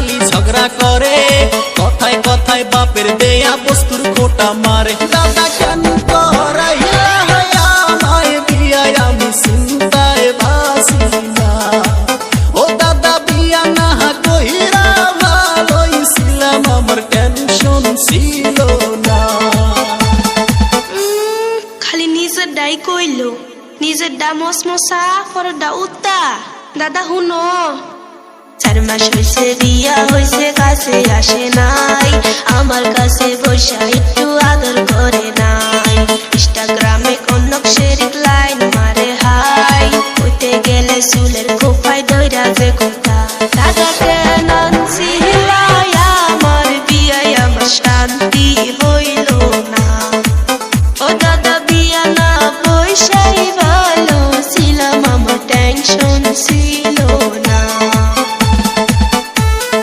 খালি ঝগড়া করে, কথায় কথায় বাপের দেয়া বস্তুর খোটা মারে। দাদা কেন করাইলা আমায় বিয়া, আমি চিন্তায় বাঁচি না। ও দাদা বিয়া না কইরা ভালোই ছিলাম, আমার টেনশন ছিল না। খালি নিজের ডাই কইলো, নিজের ডা মসমসা পর ডা উত্তা। দাদা হুনো, 4 মাস হইছে বিয়া হইছে, কাছে আসে নাই, আমার কাছে বসা একটু আদর করে নাই। ইনস্টাগ্রামে কনক শেয়ার